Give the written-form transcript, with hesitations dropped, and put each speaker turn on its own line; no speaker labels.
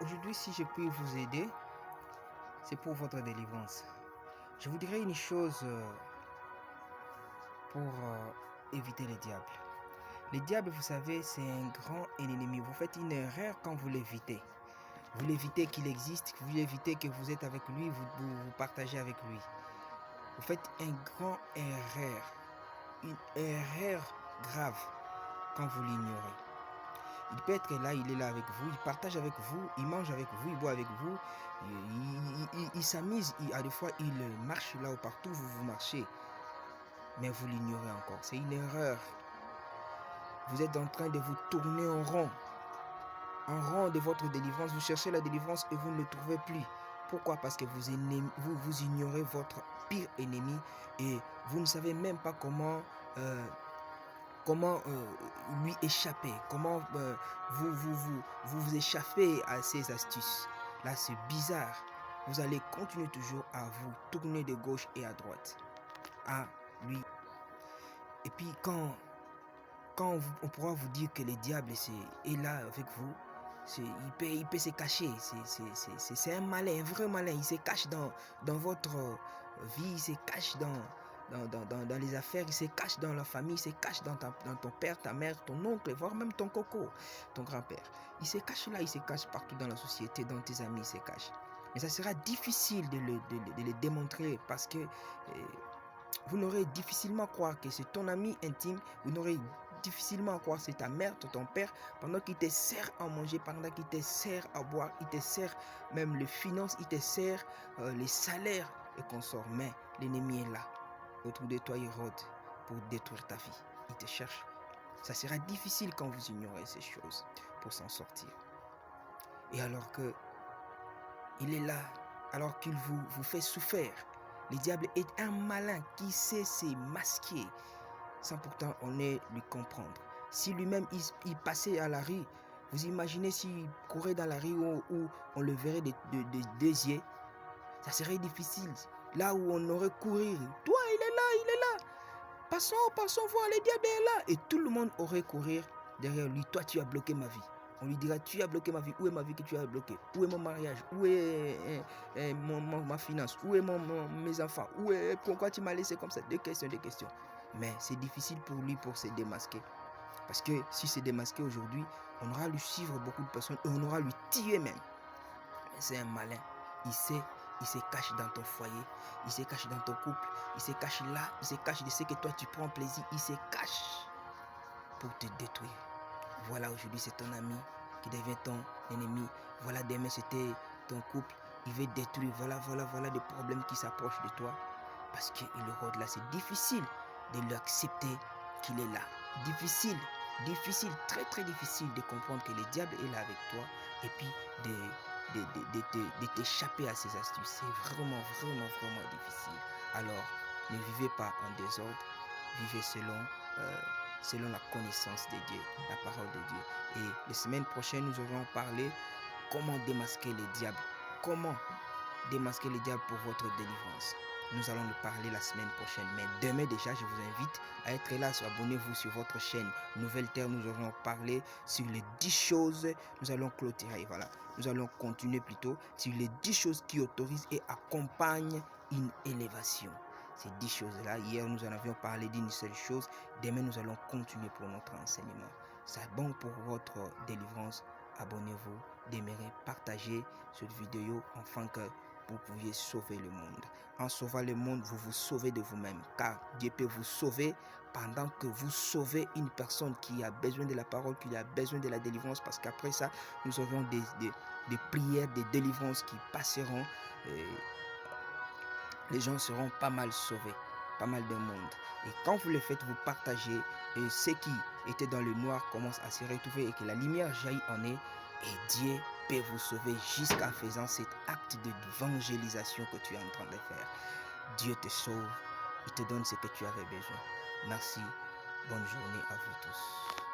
Aujourd'hui, si je puis vous aider, c'est pour votre délivrance. Je vous dirais une chose pour éviter les diables. Les diables, vous savez, c'est un grand ennemi. Vous faites une erreur quand vous l'évitez. Vous l'évitez qu'il existe, vous l'évitez que vous êtes avec lui, vous partagez avec lui. Vous faites une erreur grave quand vous l'ignorez. Il peut être là, il est là avec vous, il partage avec vous, il mange avec vous, il boit avec vous, il s'amuse, à des fois il marche là où partout vous marchez, mais vous l'ignorez encore. C'est une erreur. Vous êtes en train de vous tourner en rond de votre délivrance. Vous cherchez la délivrance et vous ne le trouvez plus. Pourquoi? Parce que vous ignorez votre pire ennemi et vous ne savez même pas comment lui échapper, comment vous échappez à ces astuces. Là, c'est bizarre. Vous allez continuer toujours à vous tourner de gauche et à droite. À lui. Et puis quand on pourra vous dire que le diable est là avec vous, il peut se cacher. C'est un malin, un vrai malin. Il se cache dans votre vie, il se cache dans les affaires, il se cache dans la famille, il se cache dans ton père, ta mère, ton oncle, voire même ton coco, ton grand-père. Il se cache là, il se cache partout dans la société, dans tes amis, il se cache. Mais ça sera difficile de le démontrer parce que vous n'aurez difficilement à croire que c'est ton ami intime, vous n'aurez difficilement à croire que c'est ta mère, ton père, pendant qu'il te sert à manger, pendant qu'il te sert à boire, il te sert même les finances, il te sert les salaires et consorts. Mais l'ennemi est là, autour de toi il rôde pour détruire ta vie, il te cherche. Ça sera difficile quand vous ignorez ces choses pour s'en sortir. Et alors que il est là, alors qu'il vous fait souffrir. Le diable est un malin qui sait se masquer sans pourtant lui comprendre. Si lui-même il passait à la rue, vous imaginez s'il courait dans la rue où on le verrait des yeux, ça serait difficile. Là où on aurait couru, toi il est là, passons, voir, le diable est là. Et tout le monde aurait couru derrière lui, toi tu as bloqué ma vie. On lui dira, tu as bloqué ma vie. Où est ma vie que tu as bloquée? Où est mon mariage? Où est ma finance? Où est mes enfants? Pourquoi tu m'as laissé comme ça? Des questions. Mais c'est difficile pour lui pour se démasquer. Parce que si c'est démasqué aujourd'hui, on aura lui suivre beaucoup de personnes et on aura lui tuer même. Mais c'est un malin. Il se cache dans ton foyer, il se cache dans ton couple, il se cache là, il se cache de ce que toi tu prends plaisir, il se cache pour te détruire. Voilà, aujourd'hui c'est ton ami qui devient ton ennemi. Voilà, demain c'était ton couple, il veut détruire. Voilà des problèmes qui s'approchent de toi parce qu'il rôde là. C'est difficile de l'accepter qu'il est là. Difficile, très très difficile de comprendre que le diable est là avec toi et puis de t'échapper à ses astuces. C'est vraiment difficile. Alors, ne vivez pas en désordre, vivez selon la connaissance de Dieu, la parole de Dieu. Et la semaine prochaine, nous allons parler comment démasquer les diables. Comment démasquer les diables pour votre délivrance. Nous allons le parler la semaine prochaine. Mais demain déjà, je vous invite à être là. Abonnez-vous sur votre chaîne Nouvelle Terre. Nous allons parler sur les 10 choses. Nous allons clôturer. Voilà. Nous allons continuer plutôt sur les 10 choses qui autorisent et accompagnent une élévation. Ces 10 choses-là, hier nous en avions parlé d'une seule chose. Demain, nous allons continuer pour notre enseignement. C'est bon pour votre délivrance. Abonnez-vous, demeurez, partagez cette vidéo afin que vous pouviez sauver le monde. En sauvant le monde, vous vous sauvez de vous-même, car Dieu peut vous sauver pendant que vous sauvez une personne qui a besoin de la parole, qui a besoin de la délivrance, parce qu'après ça, nous aurons des prières, des délivrances qui passeront. Les gens seront pas mal sauvés, pas mal de monde. Et quand vous le faites, vous partagez, et ceux qui étaient dans le noir commencent à se retrouver et que la lumière jaillit en eux, et Dieu peut vous sauver jusqu'en faisant cet acte d'évangélisation que tu es en train de faire. Dieu te sauve, il te donne ce que tu avais besoin. Merci, bonne journée à vous tous.